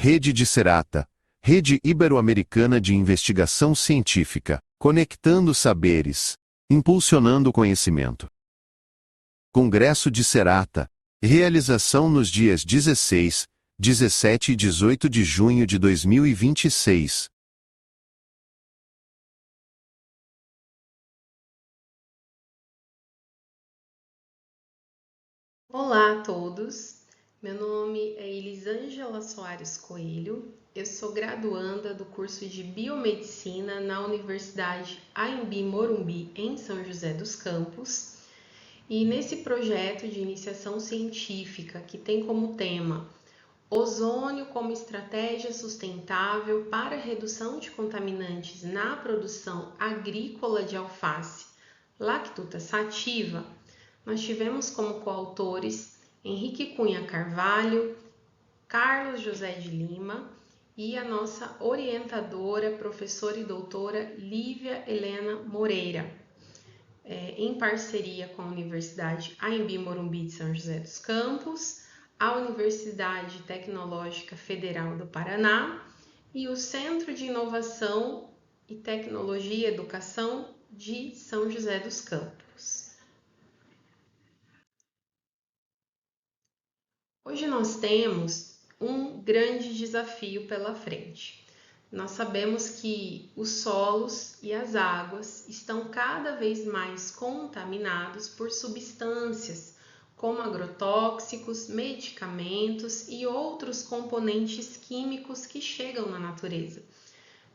Rede de Serata, Rede Ibero-Americana de Investigação Científica, conectando saberes, impulsionando o conhecimento. Congresso de Serata, realização nos dias 16, 17 e 18 de junho de 2026. Olá a todos, meu nome é Elisângela Soares Coelho, eu sou graduanda do curso de Biomedicina na Universidade Anhembi Morumbi, em São José dos Campos, e nesse projeto de iniciação científica que tem como tema ozônio como estratégia sustentável para redução de contaminantes na produção agrícola de alface Lactuta sativa, nós tivemos como coautores Henrique Cunha Carvalho, Carlos José de Lima e a nossa orientadora, professora e doutora Lívia Helena Moreira, em parceria com a Universidade Anhembi Morumbi de São José dos Campos, a Universidade Tecnológica Federal do Paraná e o Centro de Inovação e Tecnologia e Educação de São José dos Campos. Hoje nós temos um grande desafio pela frente. Nós sabemos que os solos e as águas estão cada vez mais contaminados por substâncias como agrotóxicos, medicamentos e outros componentes químicos que chegam na natureza.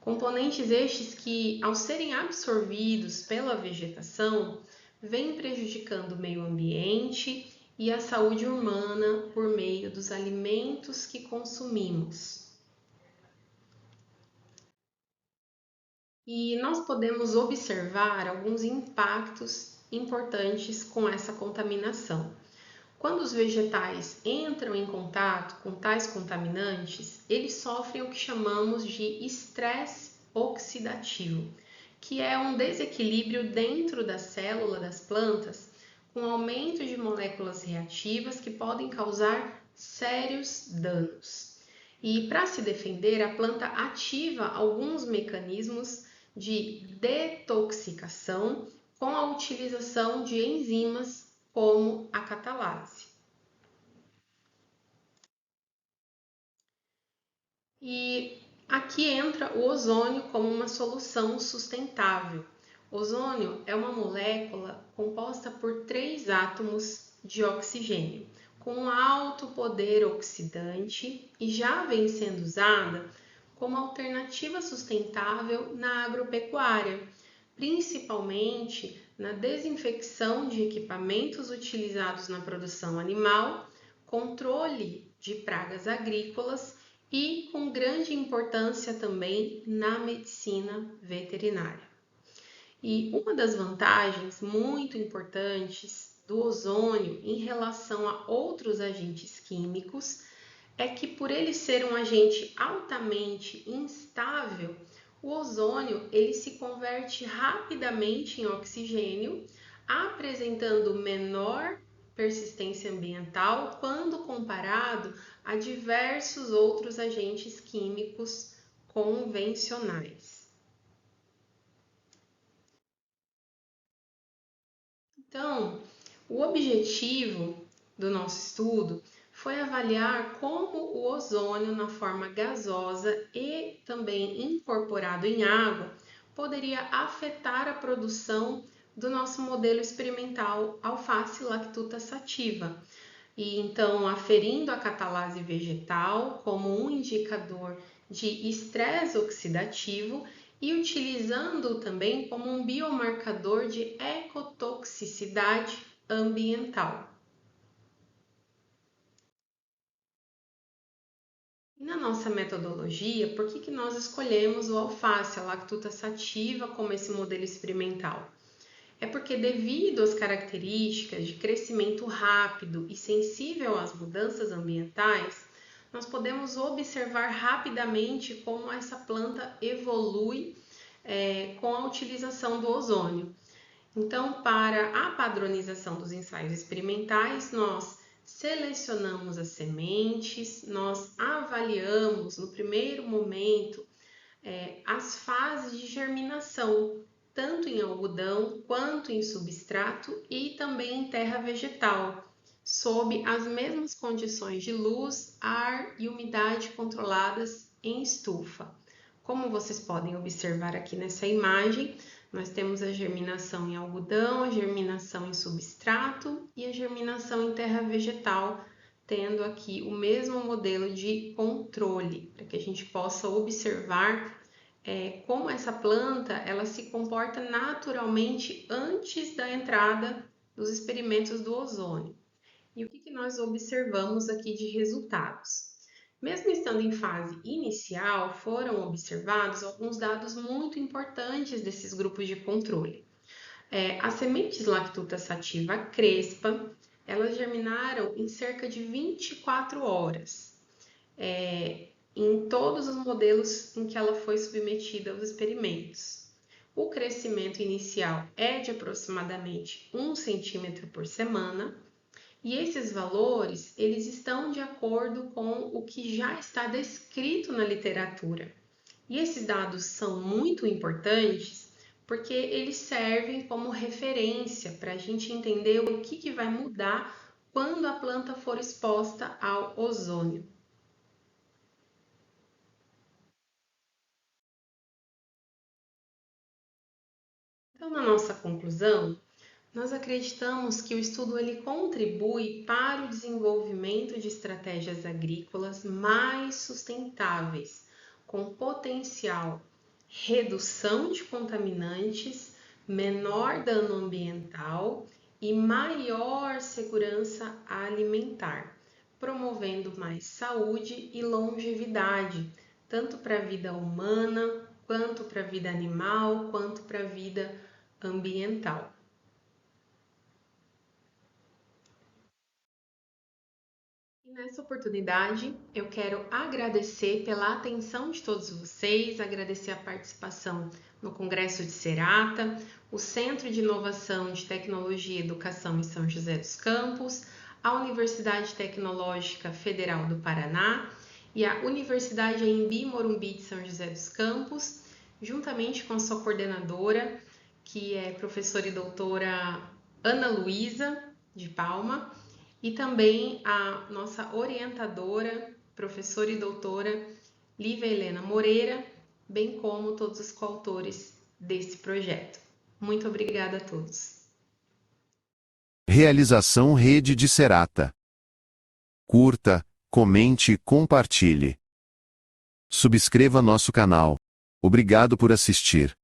Componentes estes que, ao serem absorvidos pela vegetação, vêm prejudicando o meio ambiente e a saúde humana por meio dos alimentos que consumimos. E nós podemos observar alguns impactos importantes com essa contaminação. Quando os vegetais entram em contato com tais contaminantes, eles sofrem o que chamamos de estresse oxidativo, que é um desequilíbrio dentro da célula das plantas, com aumento de moléculas reativas que podem causar sérios danos. E para se defender, a planta ativa alguns mecanismos de detoxicação com a utilização de enzimas como a catalase. E aqui entra o ozônio como uma solução sustentável. O ozônio é uma molécula composta por 3 átomos de oxigênio, com alto poder oxidante e já vem sendo usada como alternativa sustentável na agropecuária, principalmente na desinfecção de equipamentos utilizados na produção animal, controle de pragas agrícolas e com grande importância também na medicina veterinária. E uma das vantagens muito importantes do ozônio em relação a outros agentes químicos é que, por ele ser um agente altamente instável, o ozônio ele se converte rapidamente em oxigênio, apresentando menor persistência ambiental quando comparado a diversos outros agentes químicos convencionais. Então, o objetivo do nosso estudo foi avaliar como o ozônio na forma gasosa e também incorporado em água poderia afetar a produção do nosso modelo experimental alface lactuta sativa. E então, aferindo a catalase vegetal como um indicador de estresse oxidativo e utilizando também como um biomarcador de ecotoxicidade ambiental. E na nossa metodologia, por que nós escolhemos o alface, a lactuta sativa, como esse modelo experimental? É porque, devido às características de crescimento rápido e sensível às mudanças ambientais, nós podemos observar rapidamente como essa planta evolui com a utilização do ozônio. Então, para a padronização dos ensaios experimentais, nós selecionamos as sementes, nós avaliamos no primeiro momento as fases de germinação, tanto em algodão quanto em substrato e também em terra vegetal, sob as mesmas condições de luz, ar e umidade controladas em estufa. Como vocês podem observar aqui nessa imagem, nós temos a germinação em algodão, a germinação em substrato e a germinação em terra vegetal, tendo aqui o mesmo modelo de controle, para que a gente possa observar como essa planta ela se comporta naturalmente antes da entrada dos experimentos do ozônio. E o que nós observamos aqui de resultados? Mesmo estando em fase inicial, foram observados alguns dados muito importantes desses grupos de controle. As sementes lactuta sativa crespa, elas germinaram em cerca de 24 horas, em todos os modelos em que ela foi submetida aos experimentos. O crescimento inicial é de aproximadamente 1 centímetro por semana, e esses valores, eles estão de acordo com o que já está descrito na literatura. E esses dados são muito importantes porque eles servem como referência para a gente entender o que vai mudar quando a planta for exposta ao ozônio. Então, na nossa conclusão, nós acreditamos que o estudo ele contribui para o desenvolvimento de estratégias agrícolas mais sustentáveis, com potencial redução de contaminantes, menor dano ambiental e maior segurança alimentar, promovendo mais saúde e longevidade, tanto para a vida humana, quanto para a vida animal, quanto para a vida ambiental. E nessa oportunidade, eu quero agradecer pela atenção de todos vocês, agradecer a participação no Congresso de Serata, o Centro de Inovação de Tecnologia e Educação em São José dos Campos, a Universidade Tecnológica Federal do Paraná e a Universidade Anhembi Morumbi de São José dos Campos, juntamente com a sua coordenadora, que é professora e doutora Ana Luísa de Palma, e também a nossa orientadora, professora e doutora Lívia Helena Moreira, bem como todos os coautores desse projeto. Muito obrigada a todos. Realização Rede de Serata. Curta, comente e compartilhe. Subscreva nosso canal. Obrigado por assistir.